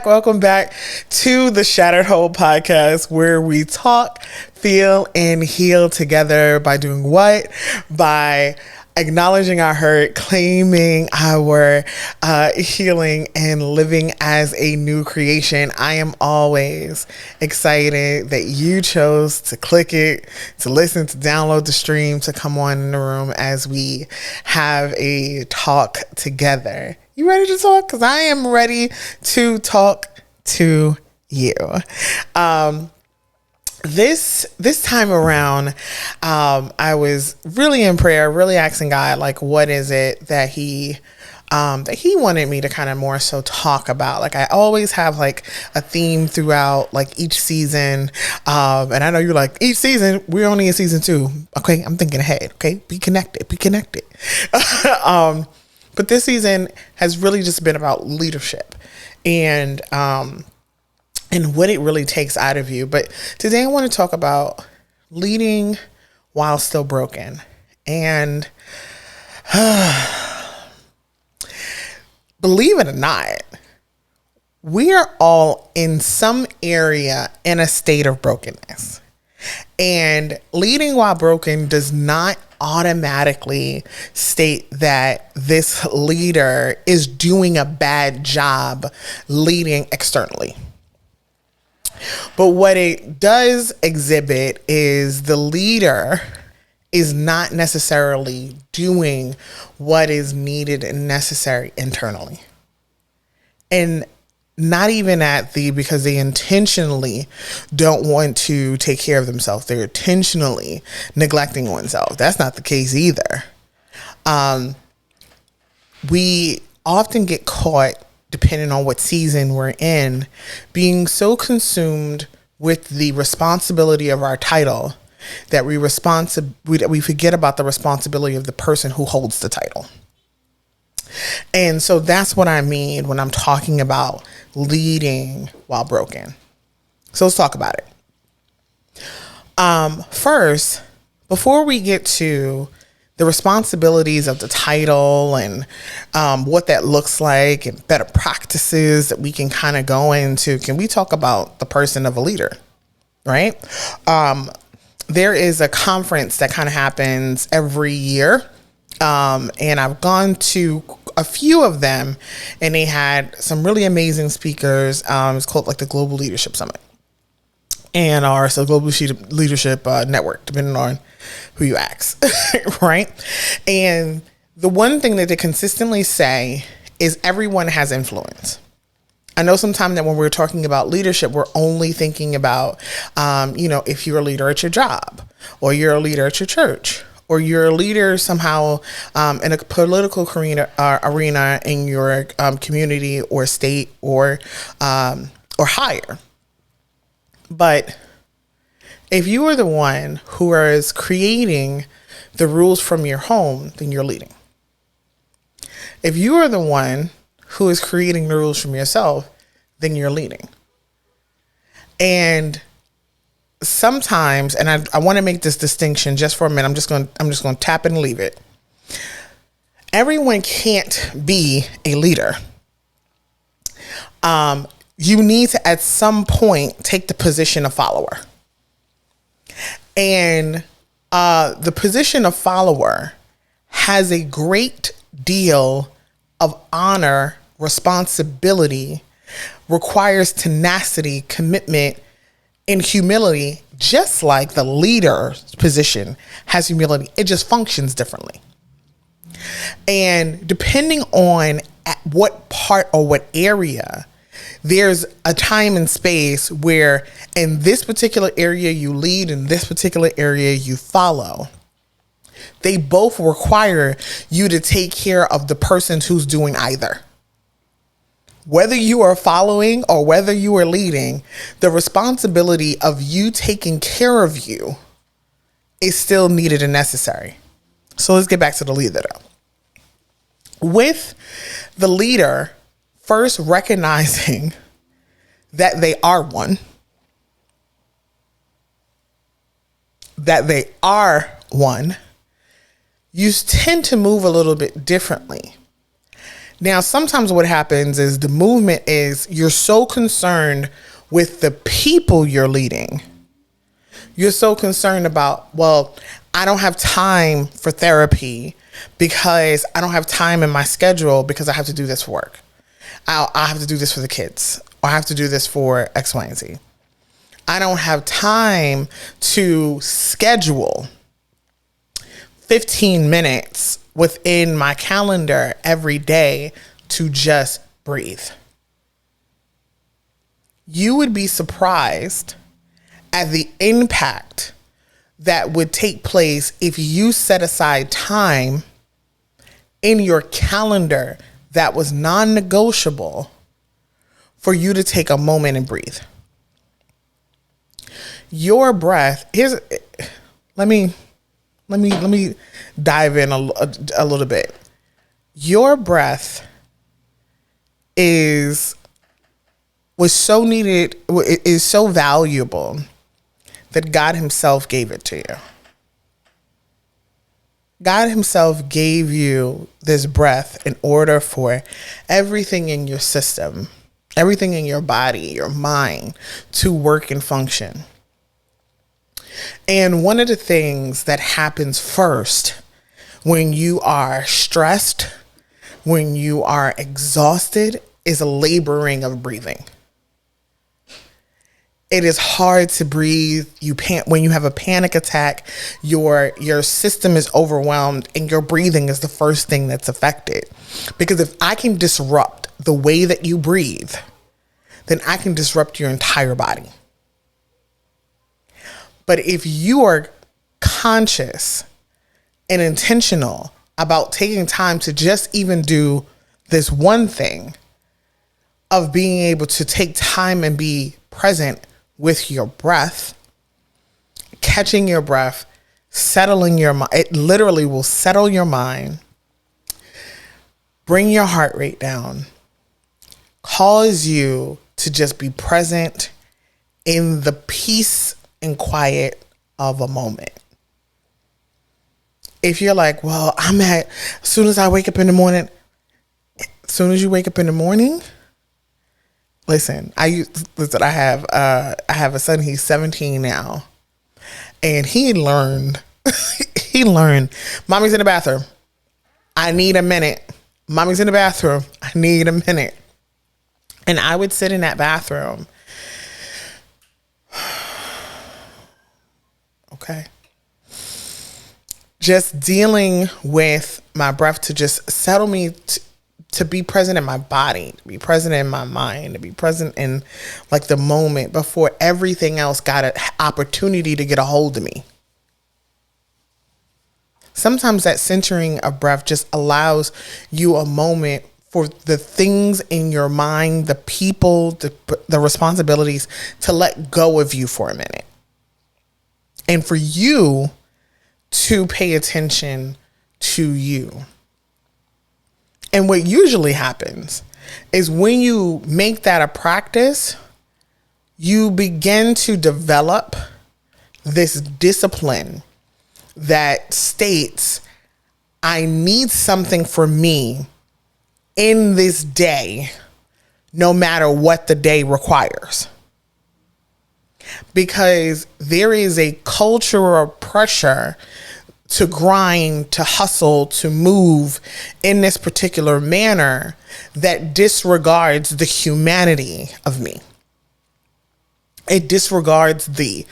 Welcome back to the Shattered Hole podcast, where we talk, feel, and heal together by doing what? By acknowledging our hurt, claiming our healing, and living as a new creation. I am always excited that you chose to click it, to listen, to download the stream, to come on in the room as we have a talk together. You ready to talk? Because I am ready to talk to you. This time around, I was really in prayer, really asking God, like, what is it that He wanted me to kind of more so talk about. Like, I always have like a theme throughout like each season. And I know you're like, each season, we're only in season 2. Okay, I'm thinking ahead. Okay, be connected. But this season has really just been about leadership and what it really takes out of you. But today I want to talk about leading while still broken. And believe it or not, we are all in some area in a state of brokenness. And leading while broken does not automatically state that this leader is doing a bad job leading externally. But what it does exhibit is the leader is not necessarily doing what is needed and necessary internally. And not even because they intentionally don't want to take care of themselves. They're intentionally neglecting oneself. That's not the case either. We often get caught, depending on what season we're in, being so consumed with the responsibility of our title that we forget about the responsibility of the person who holds the title. And so that's what I mean when I'm talking about leading while broken. So let's talk about it. First, before we get to the responsibilities of the title and what that looks like and better practices that we can kind of go into, can we talk about the person of a leader, right? There is a conference that kind of happens every year. And I've gone to a few of them, and they had some really amazing speakers. It's called like the Global Leadership Summit, so Global Leadership Network, depending on who you ask, right? And the one thing that they consistently say is everyone has influence. I know sometimes that when we're talking about leadership, we're only thinking about, if you're a leader at your job, or you're a leader at your church, or you're a leader somehow in a political arena in your community or state or higher. But if you are the one who is creating the rules from your home, then you're leading. If you are the one who is creating the rules from yourself, then you're leading. And sometimes, and I want to make this distinction just for a minute. I'm just going to tap it and leave it. Everyone can't be a leader. You need to, at some point, take the position of follower. And the position of follower has a great deal of honor, responsibility, requires tenacity, commitment, and humility, just like the leader's position has humility. It just functions differently. And depending on at what part or what area, there's a time and space where in this particular area you lead, in this particular area you follow. They both require you to take care of the person who's doing either. Whether you are following or whether you are leading, the responsibility of you taking care of you is still needed and necessary. So let's get back to the leader though. With the leader, first recognizing that they are one, you tend to move a little bit differently. Now, sometimes what happens is the movement is you're so concerned with the people you're leading. You're so concerned about, well, I don't have time for therapy because I don't have time in my schedule because I have to do this for work. I have to do this for the kids, or I have to do this for X, Y, and Z. I don't have time to schedule 15 minutes within my calendar every day to just breathe. You would be surprised at the impact that would take place if you set aside time in your calendar that was non-negotiable for you to take a moment and breathe. Your breath, let me dive in a little bit. Your breath is so valuable that God himself gave it to you. God himself gave you this breath in order for everything in your system, everything in your body, your mind to work and function. And one of the things that happens first when you are stressed, when you are exhausted, is a laboring of breathing. It is hard to breathe. When you have a panic attack, your system is overwhelmed and your breathing is the first thing that's affected. Because if I can disrupt the way that you breathe, then I can disrupt your entire body. But if you are conscious and intentional about taking time to just even do this one thing of being able to take time and be present with your breath, catching your breath, settling your mind, it literally will settle your mind, bring your heart rate down, cause you to just be present in the peace and quiet of a moment. If you're like, well, as soon as I wake up in the morning, as soon as you wake up in the morning, listen, I have a son, he's 17 now, and he learned, mommy's in the bathroom. I need a minute. Mommy's in the bathroom. I need a minute. And I would sit in that bathroom. Okay. Just dealing with my breath to just settle me to be present in my body, to be present in my mind, to be present in like the moment before everything else got an opportunity to get a hold of me. Sometimes that centering of breath just allows you a moment for the things in your mind, the people, the responsibilities to let go of you for a minute. And for you to pay attention to you. And what usually happens is when you make that a practice, you begin to develop this discipline that states, I need something for me in this day, no matter what the day requires. Because there is a cultural pressure to grind, to hustle, to move in this particular manner that disregards the humanity of me. It disregards the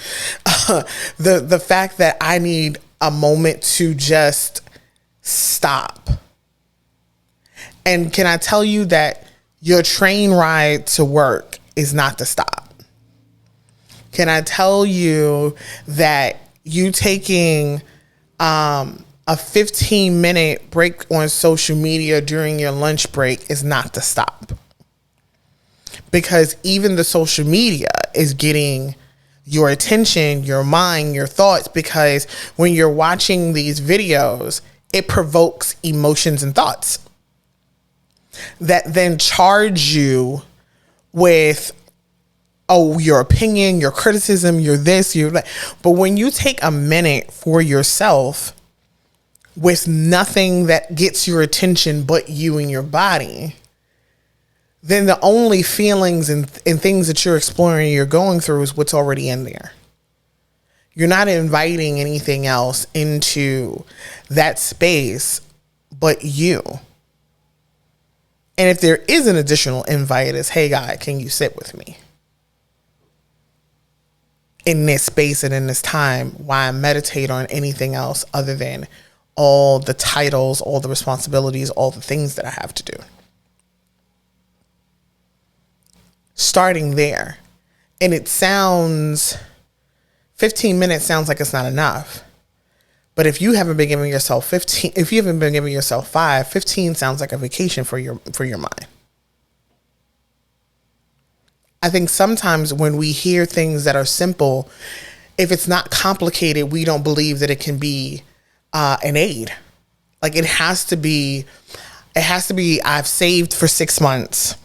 fact that I need a moment to just stop. And can I tell you that your train ride to work is not to stop? Can I tell you that you taking a a 15-minute break on social media during your lunch break is not to stop. Because even the social media is getting your attention, your mind, your thoughts, because when you're watching these videos, it provokes emotions and thoughts that then charge you with, oh, your opinion, your criticism, your this, your that. But when you take a minute for yourself with nothing that gets your attention but you and your body, then the only feelings and things that you're exploring, you're going through, is what's already in there. You're not inviting anything else into that space but you. And if there is an additional invite, it's, hey, God, can you sit with me in this space and in this time while I meditate on anything else other than all the titles, all the responsibilities, all the things that I have to do. Starting there. And it sounds, 15 minutes sounds like it's not enough. But if you haven't been giving yourself 15, if you haven't been giving yourself 5, 15 sounds like a vacation for your mind. I think sometimes when we hear things that are simple, if it's not complicated, we don't believe that it can be an aid. Like it has to be, I've saved for 6 months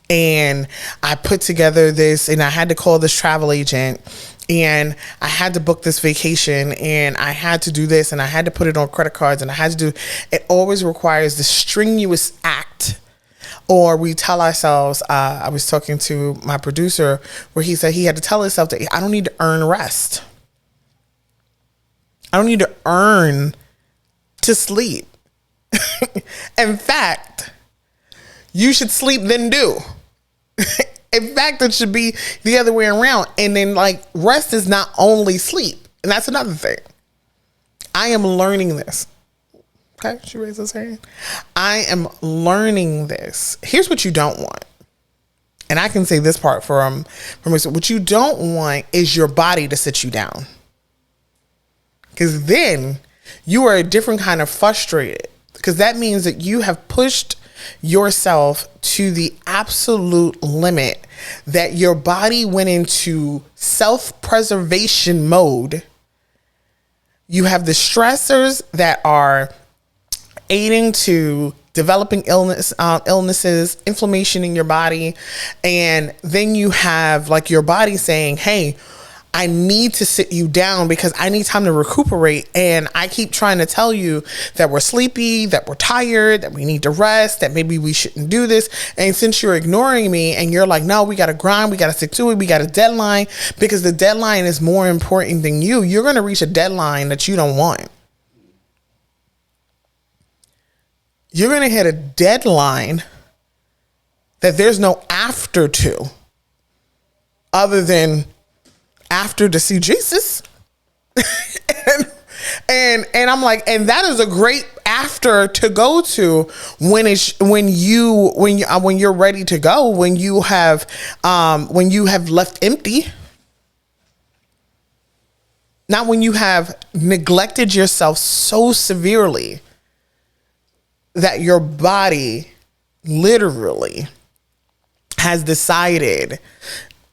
and I put together this, and I had to call this travel agent, and I had to book this vacation, and I had to do this, and I had to put it on credit cards, and I had to do, it always requires this strenuous act. Or we tell ourselves, I was talking to my producer where he said he had to tell himself that I don't need to earn rest. I don't need to earn to sleep. In fact, you should sleep then do. In fact, it should be the other way around. And then like rest is not only sleep. And that's another thing. I am learning this. Okay, she raises her hand. I am learning this. Here's what you don't want. And I can say this part from what you don't want is your body to sit you down. Because then you are a different kind of frustrated. Because that means that you have pushed yourself to the absolute limit, that your body went into self-preservation mode. You have the stressors that are aiding to developing illnesses, inflammation in your body. And then you have like your body saying, hey, I need to sit you down because I need time to recuperate. And I keep trying to tell you that we're sleepy, that we're tired, that we need to rest, that maybe we shouldn't do this. And since you're ignoring me and you're like, no, we got to grind, we got to stick to it, we got a deadline, because the deadline is more important than you. You're going to reach a deadline that you don't want. You're going to hit a deadline that there's no after to, other than after to see Jesus. and I'm like, and that is a great after to go to when you're ready to go, when you have left empty, not when you have neglected yourself so severely that your body literally has decided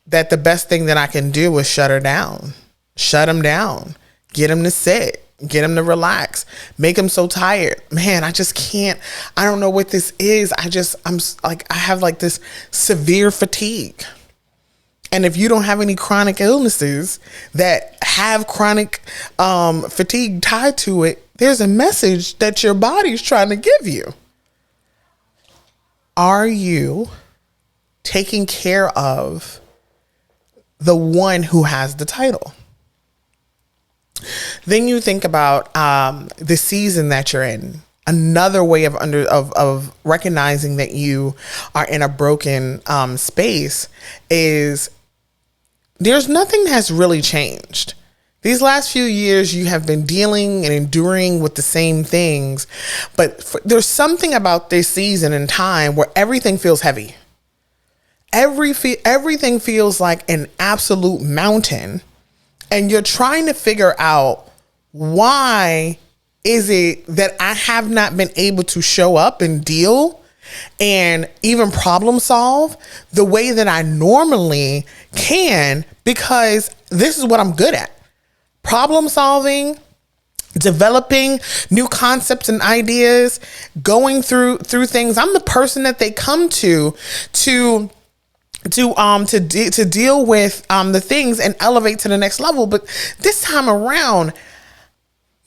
that the best thing that I can do is shut him down, get him to sit, get him to relax, make him so tired. Man, I just can't, I don't know what this is. I have like this severe fatigue. And if you don't have any chronic illnesses that have chronic fatigue tied to it, there's a message that your body's trying to give you. Are you taking care of the one who has the title? Then you think about the season that you're in. Another way of recognizing that you are in a broken space is there's nothing that's really changed. These last few years, you have been dealing and enduring with the same things, but there's something about this season and time where everything feels heavy. Everything feels like an absolute mountain, and you're trying to figure out why Is it that I have not been able to show up and deal and even problem solve the way that I normally can, because this is what I'm good at? Problem solving, developing new concepts and ideas, going through things. I'm the person that they come to deal with the things and elevate to the next level. But this time around,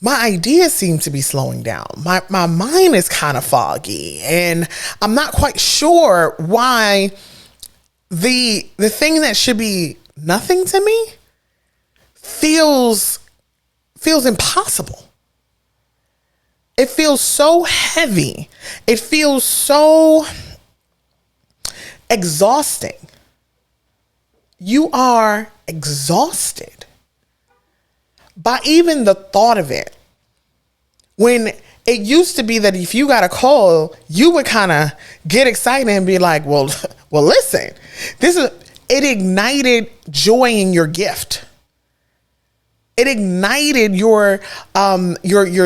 my ideas seem to be slowing down. My mind is kind of foggy, and I'm not quite sure why the thing that should be nothing to me feels impossible. It feels so heavy. It feels so exhausting. You are exhausted by even the thought of it. When it used to be that if you got a call, you would kind of get excited and be like, well, listen, it ignited joy in your gift. It ignited your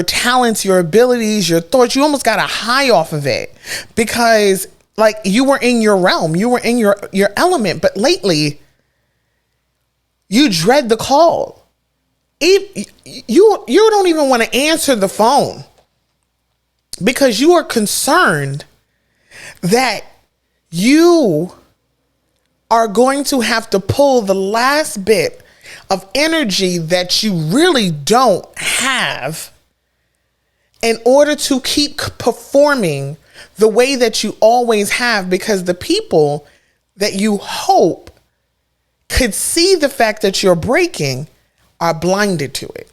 talents, your abilities, your thoughts. You almost got a high off of it because like you were in your realm, you were in your element. But lately, you dread the call. You don't even want to answer the phone because you are concerned that you are going to have to pull the last bit of energy that you really don't have in order to keep performing the way that you always have, because the people that you hope could see the fact that you're breaking are blinded to it.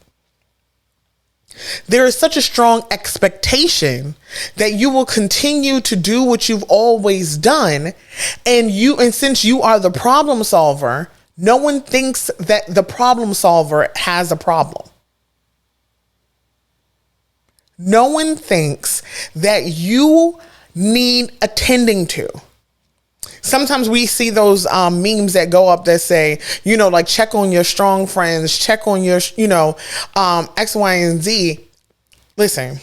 There is such a strong expectation that you will continue to do what you've always done. And since you are the problem solver, no one thinks that the problem solver has a problem. No one thinks that you need attending to. Sometimes we see those memes that go up that say, like check on your strong friends, check on your, X, Y, and Z. Listen,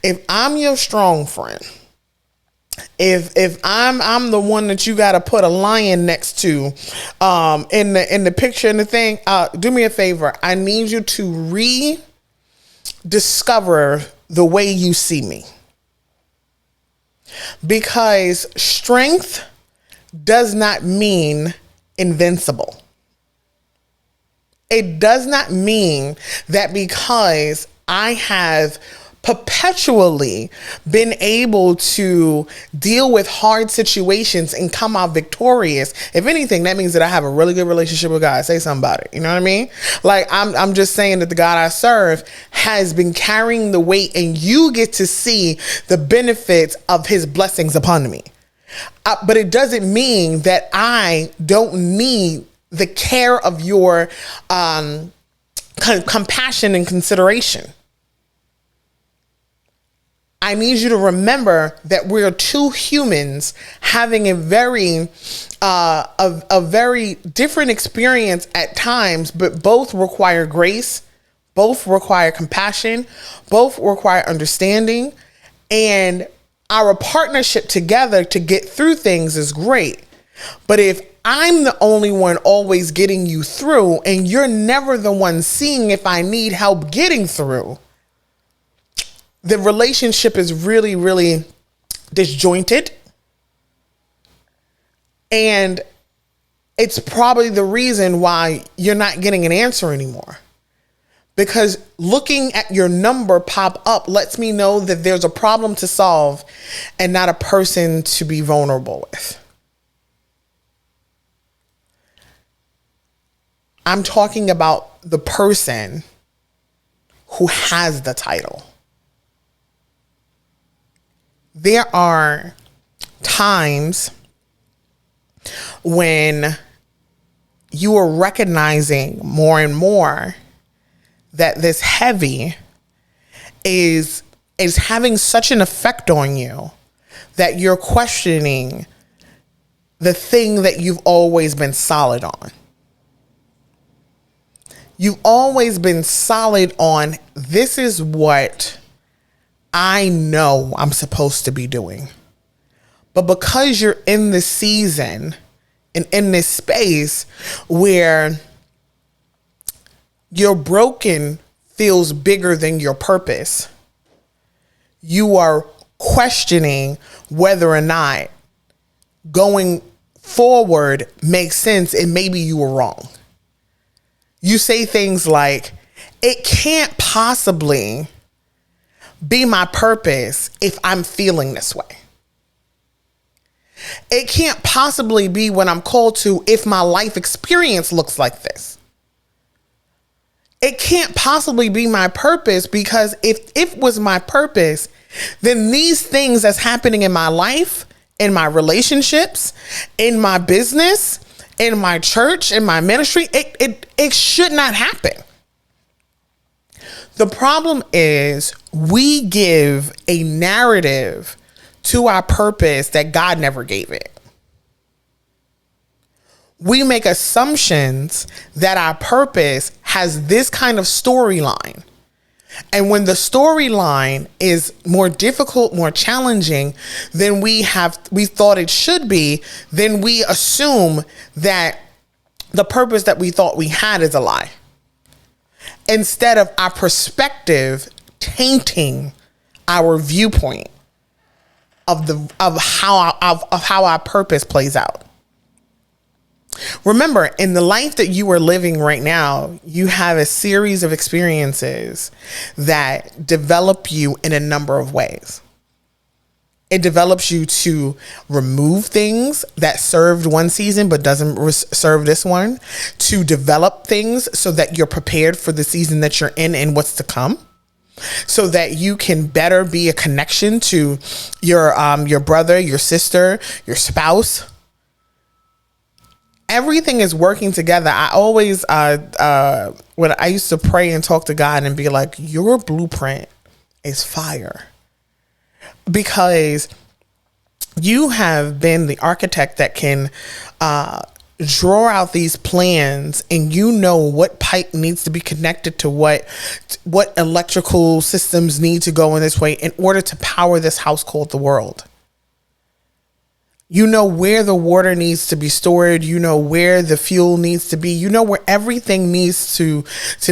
if I'm your strong friend, if I'm the one that you got to put a lion next to in the picture and the thing, do me a favor. I need you to rediscover the way you see me. Because strength does not mean invincible. It does not mean that because I have perpetually been able to deal with hard situations and come out victorious. If anything, that means that I have a really good relationship with God. Say something about it. You know what I mean? Like I'm just saying that the God I serve has been carrying the weight, and you get to see the benefits of his blessings upon me. But it doesn't mean that I don't need the care of your compassion and consideration. I need you to remember that we're two humans having a very different experience at times, but both require grace, both require compassion, both require understanding, and our partnership together to get through things is great. But if I'm the only one always getting you through and you're never the one seeing if I need help getting through, the relationship is really, really disjointed. And it's probably the reason why you're not getting an answer anymore. Because looking at your number pop up lets me know that there's a problem to solve and not a person to be vulnerable with. I'm talking about the person who has the title. There are times when you are recognizing more and more that this heavy is having such an effect on you that you're questioning the thing that you've always been solid on. You've always been solid on this is what I know I'm supposed to be doing. But because you're in this season and in this space where your broken feels bigger than your purpose, you are questioning whether or not going forward makes sense, and maybe you were wrong. You say things like, it can't possibly be my purpose if I'm feeling this way. It can't possibly be what I'm called to if my life experience looks like this. It can't possibly be my purpose because if it was my purpose, then these things that's happening in my life, in my relationships, in my business, in my church, in my ministry, it should not happen. The problem is we give a narrative to our purpose that God never gave it. We make assumptions that our purpose has this kind of storyline. And when the storyline is more difficult, more challenging than we thought it should be, then we assume that the purpose that we thought we had is a lie. Instead of our perspective tainting our viewpoint of how our purpose plays out. Remember, in the life that you are living right now, you have a series of experiences that develop you in a number of ways. It develops you to remove things that served one season but doesn't serve this one, to develop things so that you're prepared for the season that you're in and what's to come, so that you can better be a connection to your brother, your sister, your spouse. Everything is working together. I always, when I used to pray and talk to God and be like, your blueprint is fire. Because you have been the architect that can draw out these plans, and you know what pipe needs to be connected to what electrical systems need to go in this way in order to power this house called the world. You know where the water needs to be stored. You know where the fuel needs to be. You know where everything needs to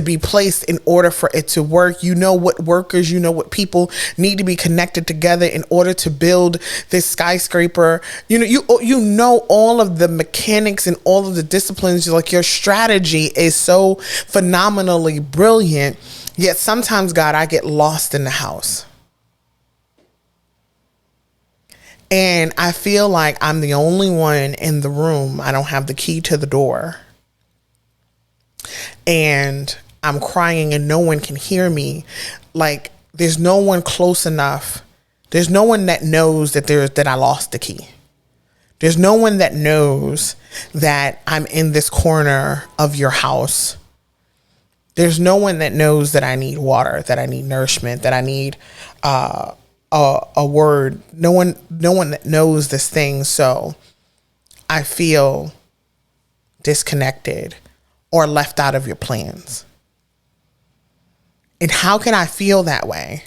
be placed in order for it to work. You know what workers, you know what people need to be connected together in order to build this skyscraper. You know all of the mechanics and all of the disciplines. Like, your strategy is so phenomenally brilliant. Yet sometimes, God, I get lost in the house. And I feel like I'm the only one in the room. I don't have the key to the door. And I'm crying and no one can hear me. Like, there's no one close enough. There's no one that knows that I lost the key. There's no one that knows that I'm in this corner of your house. There's no one that knows that I need water, that I need nourishment, that I need a word. No one that knows this thing. So I feel disconnected or left out of your plans. And how can I feel that way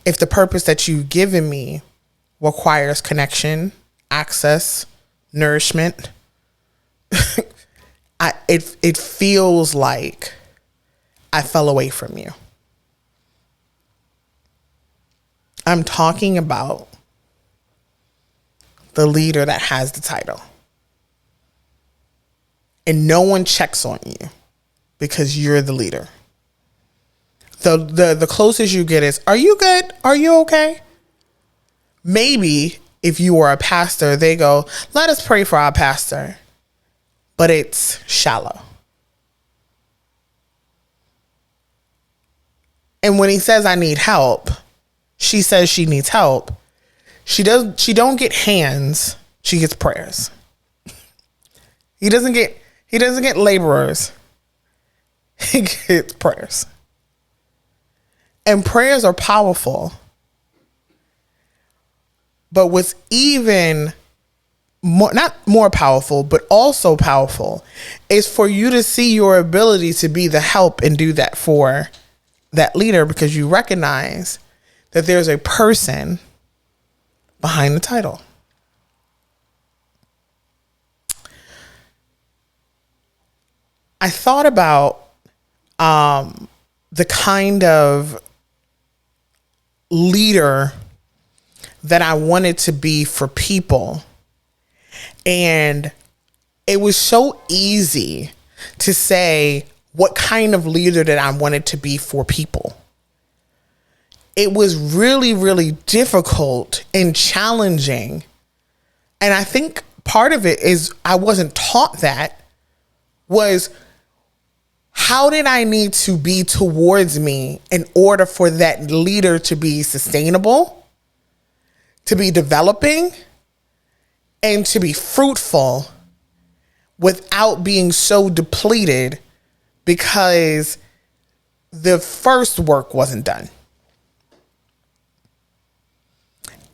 if the purpose that you've given me requires connection, access, nourishment? It feels like I fell away from you. I'm talking about the leader that has the title. And no one checks on you because you're the leader. The closest you get is, are you good? Are you okay? Maybe if you were a pastor, they go, let us pray for our pastor. But it's shallow. And when he says, I need help, she says she needs help. She don't get hands. She gets prayers. He doesn't get laborers. He gets prayers. And prayers are powerful. But what's even more, not more powerful, but also powerful is for you to see your ability to be the help and do that for that leader, because you recognize that there's a person behind the title. I thought about the kind of leader that I wanted to be for people. And it was so easy to say what kind of leader that I wanted to be for people. It was really, really difficult and challenging. And I think part of it is I wasn't taught that, was how did I need to be towards me in order for that leader to be sustainable, to be developing, and to be fruitful without being so depleted because the first work wasn't done.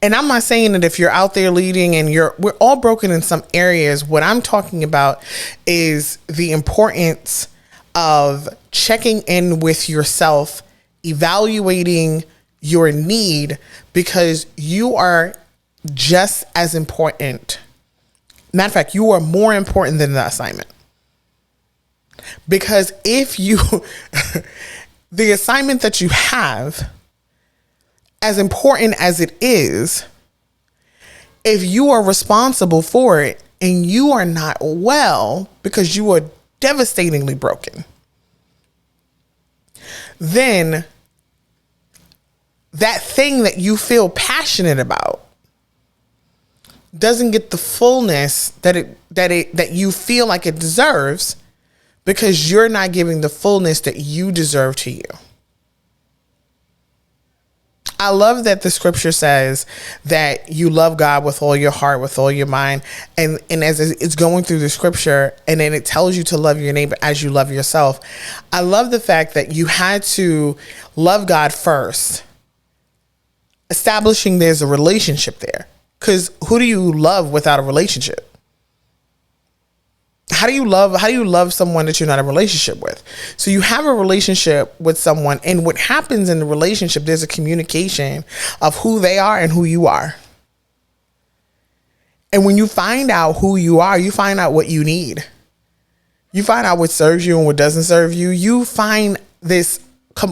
And I'm not saying that if you're out there leading and we're all broken in some areas. What I'm talking about is the importance of checking in with yourself, evaluating your need, because you are just as important. Matter of fact, you are more important than the assignment. Because if you, the assignment that you have, as important as it is, if you are responsible for it and you are not well because you are devastatingly broken, then that thing that you feel passionate about doesn't get the fullness that you feel like it deserves, because you're not giving the fullness that you deserve to you. I love that the scripture says that you love God with all your heart, with all your mind. And as it's going through the scripture, and then it tells you to love your neighbor as you love yourself. I love the fact that you had to love God first, establishing there's a relationship there. Because who do you love without a relationship? How do you love someone that you're not in a relationship with? So you have a relationship with someone, and what happens in the relationship, there's a communication of who they are and who you are. And when you find out who you are, you find out what you need. You find out what serves you and what doesn't serve you. You find this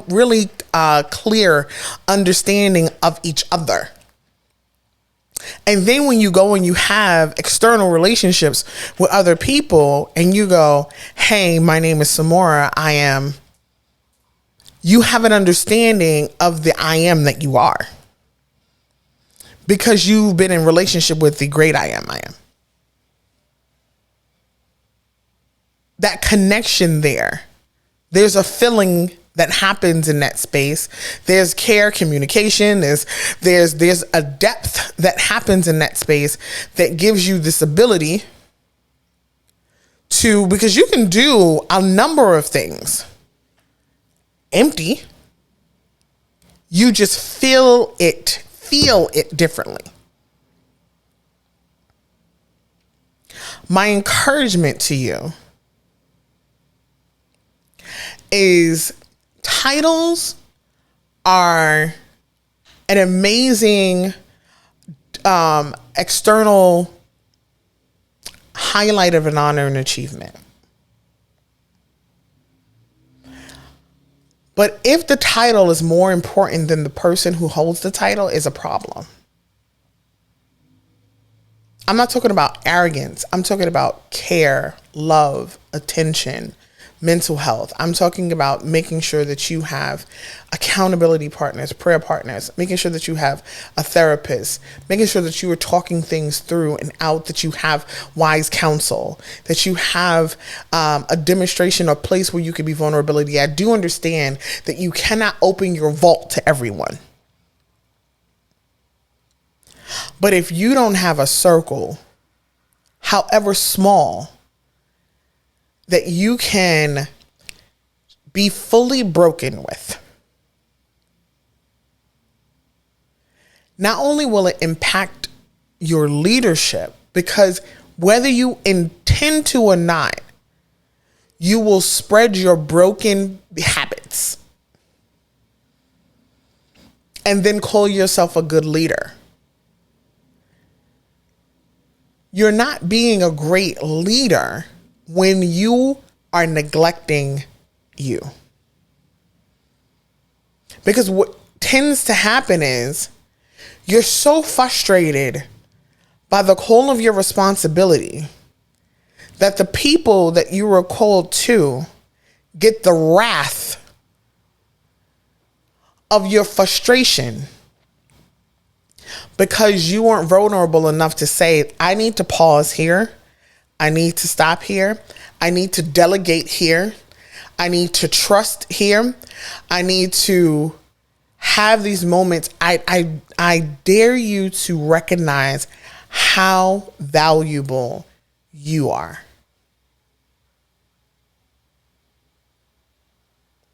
really clear understanding of each other. And then when you go and you have external relationships with other people and you go, hey, my name is Samora, you have an understanding of the I am that you are, because you've been in relationship with the great I am. That connection there's a feeling that happens in that space. There's care, communication. There's a depth that happens in that space that gives you this ability to, because you can do a number of things empty. You just feel it differently. My encouragement to you is titles are an amazing external highlight of an honor and achievement. But if the title is more important than the person who holds the title, is a problem. I'm not talking about arrogance. I'm talking about care, love, attention, mental health. I'm talking about making sure that you have accountability partners, prayer partners, making sure that you have a therapist, making sure that you are talking things through and out, that you have wise counsel, that you have a demonstration or place where you can be vulnerability. I do understand that you cannot open your vault to everyone. But if you don't have a circle, however small, that you can be fully broken with, not only will it impact your leadership, because whether you intend to or not, you will spread your broken habits and then call yourself a good leader. You're not being a great leader when you are neglecting you. Because what tends to happen is you're so frustrated by the call of your responsibility that the people that you were called to get the wrath of your frustration because you weren't vulnerable enough to say, I need to pause here. I need to stop here. I need to delegate here. I need to trust here. I need to have these moments. I dare you to recognize how valuable you are.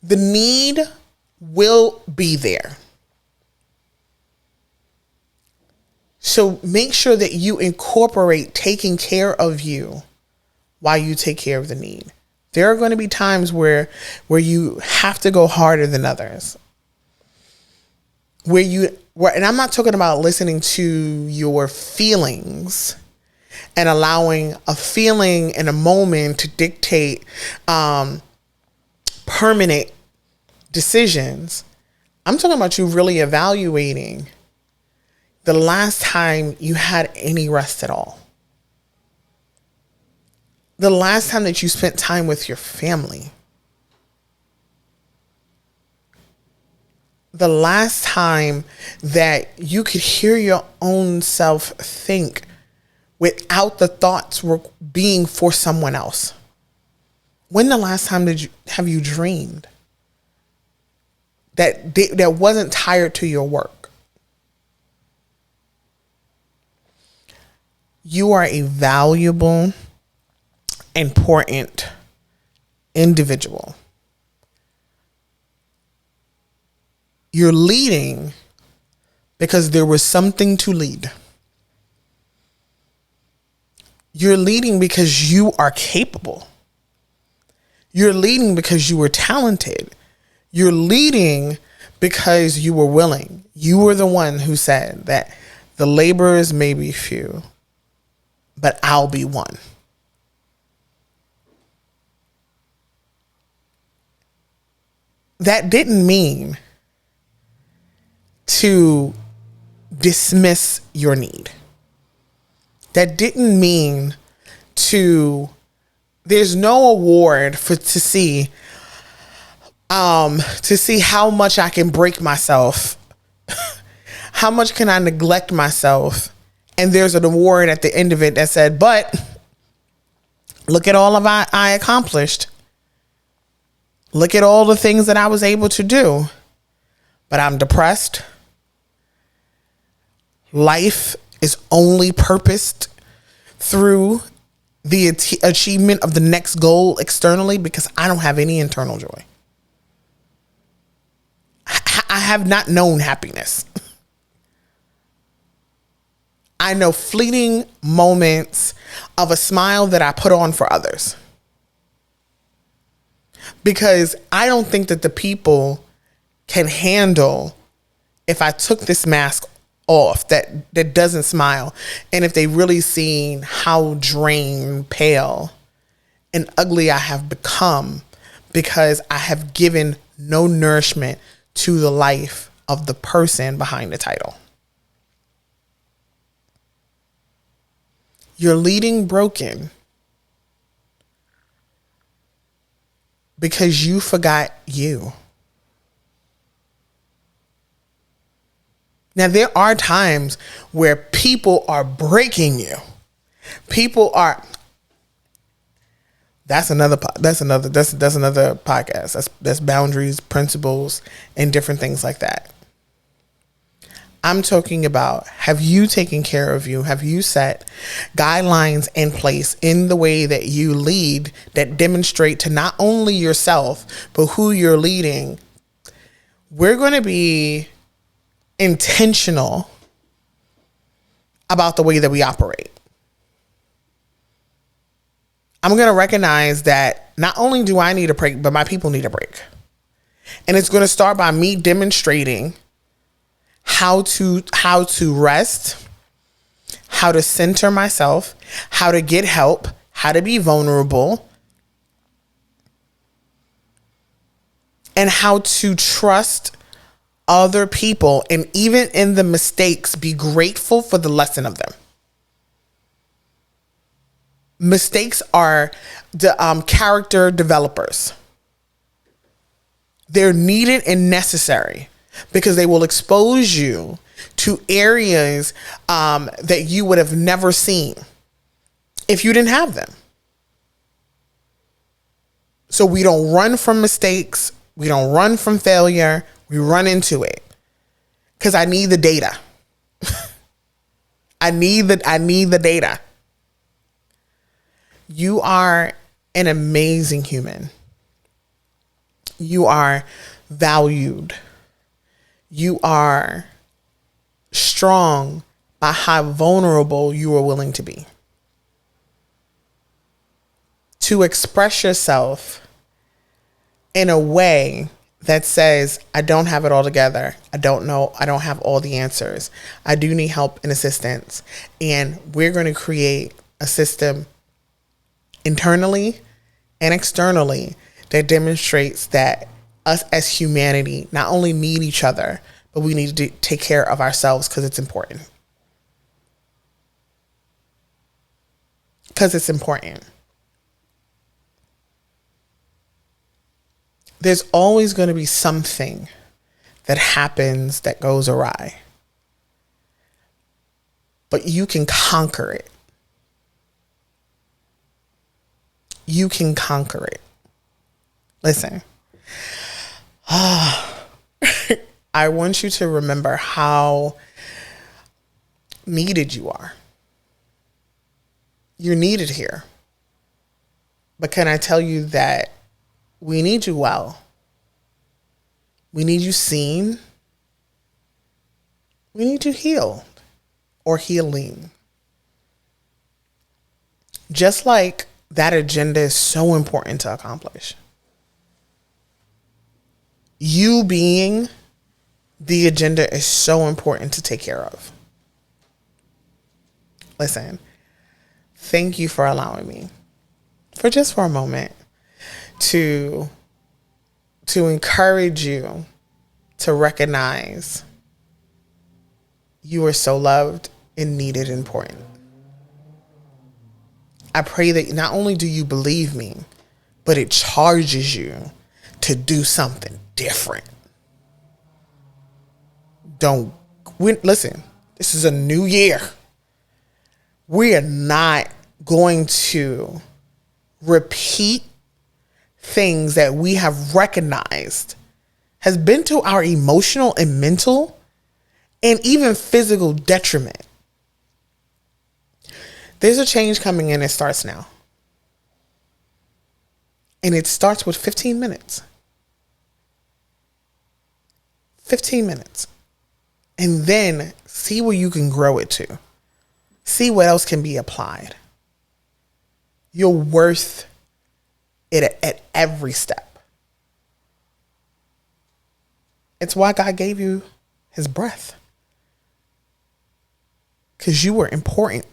The need will be there. So make sure that you incorporate taking care of you while you take care of the need. There are going to be times where you have to go harder than others. And I'm not talking about listening to your feelings and allowing a feeling in a moment to dictate permanent decisions. I'm talking about you really evaluating the last time you had any rest at all. The last time that you spent time with your family. The last time that you could hear your own self think without the thoughts were being for someone else. When the last time have you dreamed that wasn't tired to your work? You are a valuable, important individual. You're leading because there was something to lead. You're leading because you are capable. You're leading because you were talented. You're leading because you were willing. You were the one who said that the laborers may be few, but I'll be one. That didn't mean to dismiss your need. That didn't mean there's no award to see how much I can break myself. How much can I neglect myself? And there's an award at the end of it that said, but look at all of I accomplished. Look at all the things that I was able to do. But I'm depressed. Life is only purposed through the achievement of the next goal externally because I don't have any internal joy. I have not known happiness. I know fleeting moments of a smile that I put on for others. Because I don't think that the people can handle if I took this mask off that doesn't smile. And if they really seen how drained, pale, and ugly I have become because I have given no nourishment to the life of the person behind the title. You're leading broken because you forgot you. Now, there are times where people are breaking you. That's another podcast. That's boundaries, principles, and different things like that. I'm talking about, have you taken care of you? Have you set guidelines in place in the way that you lead that demonstrate to not only yourself, but who you're leading? We're going to be intentional about the way that we operate. I'm going to recognize that not only do I need a break, but my people need a break. And it's going to start by me demonstrating how to rest, how to center myself, how to get help, how to be vulnerable, and how to trust other people, and even in the mistakes, be grateful for the lesson of them. Mistakes are the character developers. They're needed and necessary because they will expose you to areas that you would have never seen if you didn't have them. So we don't run from mistakes. We don't run from failure. We run into it because I need the data. I need the data. You are an amazing human. You are valued. You are strong by how vulnerable you are willing to be. To express yourself in a way that says, I don't have it all together. I don't know. I don't have all the answers. I do need help and assistance. And we're going to create a system internally and externally that demonstrates that us as humanity not only need each other, but we need to take care of ourselves because it's important. Because it's important. There's always going to be something that happens that goes awry. But you can conquer it. You can conquer it. Listen, I want you to remember how needed you are. You're needed here. But can I tell you that we need you well? We need you seen. We need you healed or healing. Just like that agenda is so important to accomplish. You being the agenda is so important to take care of. Listen, thank you for allowing me, for a moment, to encourage you to recognize you are so loved and needed and important. I pray that not only do you believe me, but it charges you to do something different. Listen, this is a new year. We are not going to repeat things that we have recognized has been to our emotional and mental and even physical detriment. There's a change coming in. It starts now. And it starts with 15 minutes. 15 minutes. And then see where you can grow it to. See what else can be applied. You're worth it at every step. It's why God gave you his breath. Because you were important.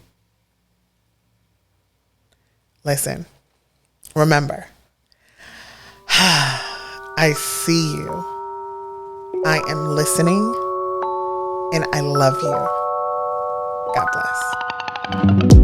Listen, remember, I see you. I am listening, and I love you. God bless.